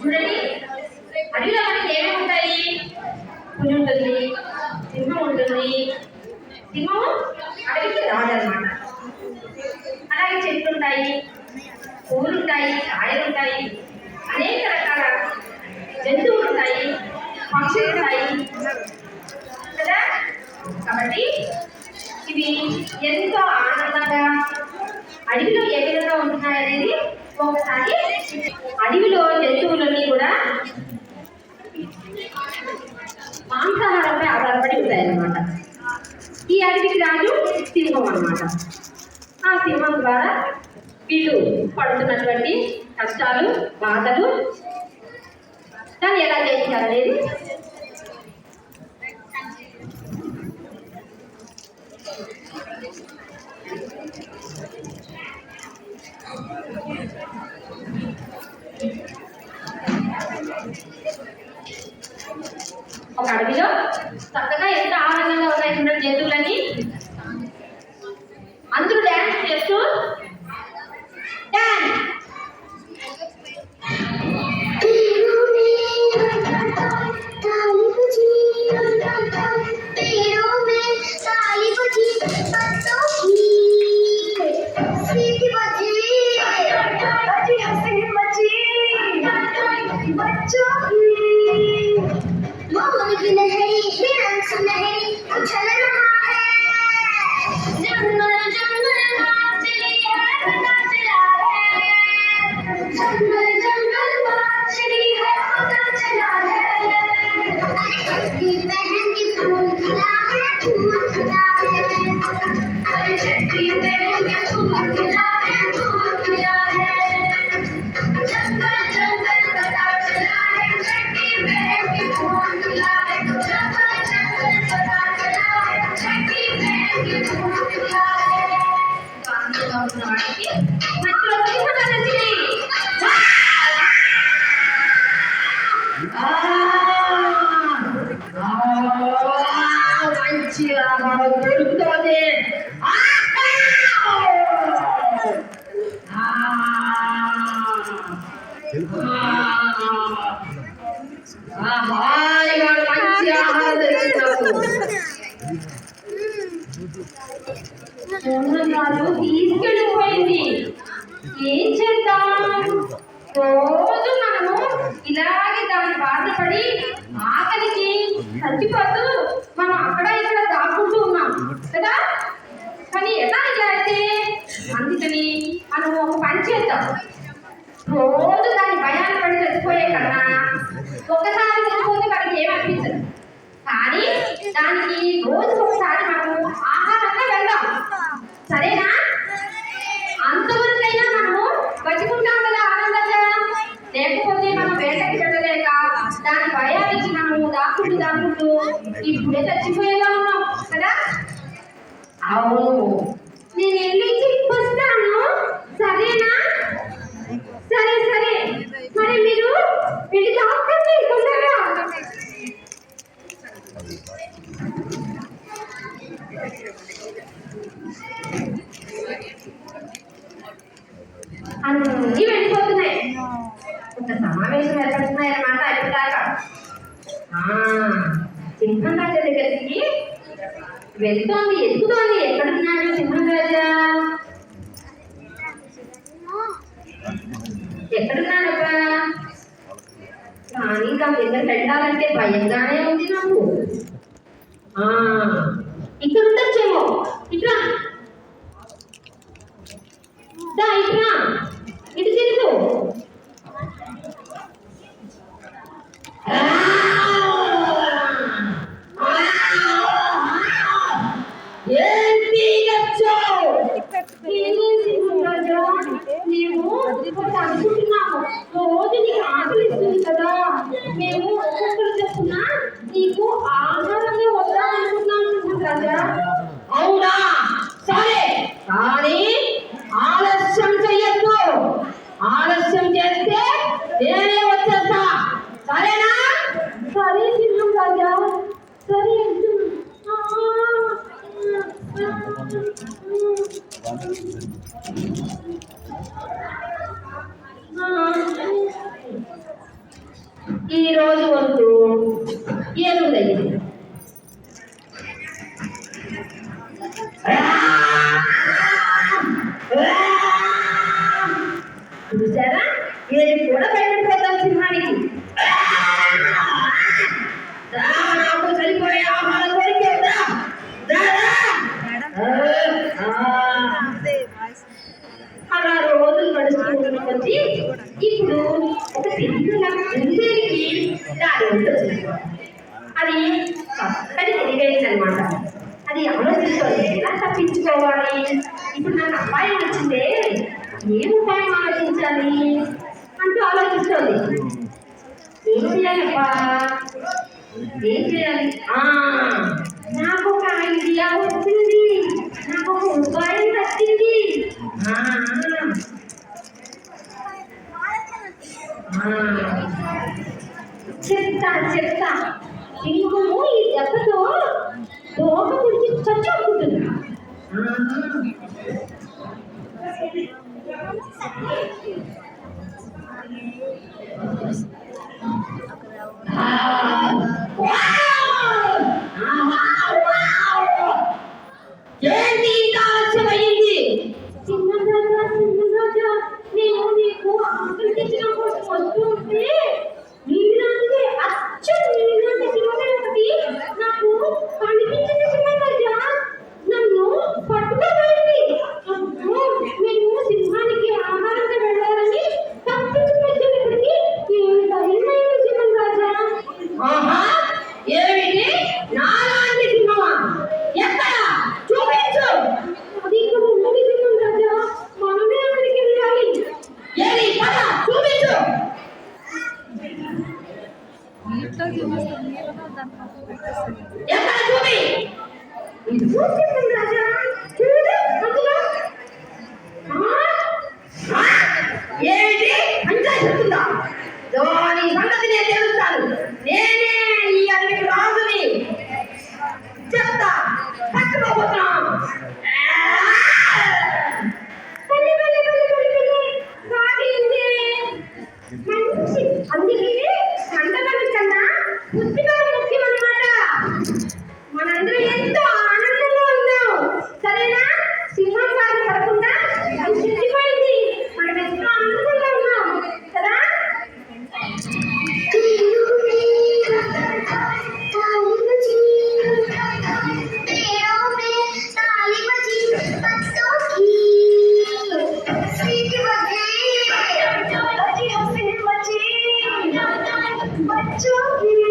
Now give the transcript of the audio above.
చూడండి, అడవిలో మనకి ఏమేమి ఉంటాయి? పులి ఉంటుంది, సింహం ఉంటుంది. సింహం అడవికి రాదన్నమాట. అలాగే చెట్లు ఉంటాయి, పువ్వులు ఉంటాయి, కాయలు ఉంటాయి, అనేక రకాల జంతువులు ఉంటాయి, పక్షులు ఉంటాయి కదా. కాబట్టి ఇవి ఎంతో ఆనందంగా అడవిలో ఏ విధంగా ఉంటున్నాయనేది ఒకసారి. అడవిలో జంతువులన్నీ కూడా మాంసాహారంపై ఆధారపడి ఉంటాయన్నమాట. ఈ అడవికి రాజు సింహం అన్నమాట. ఆ సింహం ద్వారా వీళ్ళు పడుతున్నటువంటి కష్టాలు, బాధలు దాన్ని ఎలా జయించాలనేది ఒక అడవిలో చక్కగా ఎంత ఆనందంగా ఉన్నాయి చూడండి జంతువులని. అందరూ డ్యాన్స్ చేస్తూ డ్యాన్స్ దొరుకుతుంది. మంచి ఆహారం తీసుకెళ్ళిపోయింది. ఏం చేద్దాం? రోజు మనము ఇలాగే దాని బాధపడి ఆకలికి చచ్చిపోతూ మనం అక్కడ ఇక్కడ దాక్కుంటూ ఉన్నాం కదా. కానీ ఎలా ఇలా అయితే? అందుకని మనం ఒక పని చేద్దాం. రోజు దాని భయాన్ని పడి చచ్చిపోయే కన్నా ఒక్కసారి చచ్చిపోతే మనకి ఏమనిపించదు. కానీ దానికి రోజుకు ఒకసారి మనము ఆహారంగా వెళ్దాం, సరేనా? అంతవరకైనా మనము బతుకుంటాం కదా ఆనందంగా. లేకపోతే మనం వేటకి వెళ్ళలేక దాని భయానికి మనము దాక్కుంటూ ఇప్పుడే చచ్చిపోయేలా ఉన్నాం కదా. అవును, నేను వెళ్ళి వస్తాను, సరేనా? సరే సరే, మరి మీరు వెళ్ళి దాక్కండి తొందరగా. అన్నీ వెళ్ళిపోతున్నాయి. ఒక సమావేశం ఏర్పడుతున్నాయి అన్నమాట. ఎప్పటిదాకా సింహం రాజా దగ్గరికి వెళ్తోంది, ఎక్కుతోంది. ఎక్కడున్నాడు సింహం రాజా? ఎక్కడున్నాడబ్బా? కానీ నా దగ్గర వెళ్ళాలంటే భయంగానే ఉంది నాకు. ఇక్కడ ఉండొచ్చేమో. ఇట్లా ఇట్లా ఇటు తిరుగు. మేము అనుకుంటున్నాము రోజు నీకు ఆకలి ఇస్తుంది కదా, మేము ఒక్కొక్కరు చెప్పున నీకు ఆహారంగా వద్దామనుకున్నాము కదా. అవునా? సరే, కానీ ఆలస్యం చెయ్యొద్దు. ఆలస్యం చేస్తే నేనే వచ్చేస్తా, సరేనా? సరే సింహం రాజా, సరే. రోజు వంతు ఏనుగుదయ్యింది. చూసారా, ఏది కూడా భయపడిపోతాం సింహానికి. నాకు సరిపోయే ఆహారం దొరికేదా? అలా రోజులు గడుస్తున్న కొద్దీ ఇప్పుడు ఒక కుందేలికి దారి ఉంటుంది. అది చక్కటి తెలివైంది అనమాట. అది ఆలోచిస్తోంది, ఎలా తప్పించుకోవాలి, ఇప్పుడు నాకు అపాయం వచ్చిందే, ఏం ఉపాయం ఆలోచించాలి అంటూ ఆలోచిస్తోంది. ఏం చేయాలబ్బా, ఏం చేయాలి? నాకు ఒక ఐడియా వచ్చింది, నాకు ఒక ఉపాయం వచ్చింది. చెప్తా సింహము ఈ దెబ్బతో దోమ గురించి చచ్చుకుంటుంది. ఏంటి ఇంత ఆలస్యమైంది? సింహరాజా, నేను నీకు ఆకలి తెచ్చడం కోసం వస్తూ ఉంటే నీలాంటి అచ్చం నీలాంటి సింహమే ఒకటి నాకు కనిపించింది. సింహరాజా నన్ను పట్టుకోబోయింది. నేను సింహానికి ఆహారంగా వెళ్ళాలని తప్పించుకొచ్చేటప్పటికి నేను ధైర్యమైన సింహరాజా. ఏమిటి, నాలాంటి సింహమా? ఎక్కడ చూపించు. అది ఇక్కడ ఉన్నది సింహరాజా, మనమే అక్కడికి వెళ్ళాలి. ఏది, పద చూపించు. ఎక్కడ చూపి. సింహరాజా చూడు అందులో. ఏమిటి, అంతా చెప్తుందా? దాని సంగతి నేను తెలుస్తాను. నేనే ఈ అడవికి రాజుని. చెప్తా, పట్టుకోబోతున్నా. మంచి, అందుకే కండగల కన్నా పుష్టికర ముఖ్యం అన్నమాట. మనందరం ఎంతో ఆనందంగా ఉన్నాం, సరేనా? సింహం బాధ పడకుండా అది పుష్టిపోయింది, మనం ఎంతో ఆనందంగా ఉన్నాం కదా. बच्चों की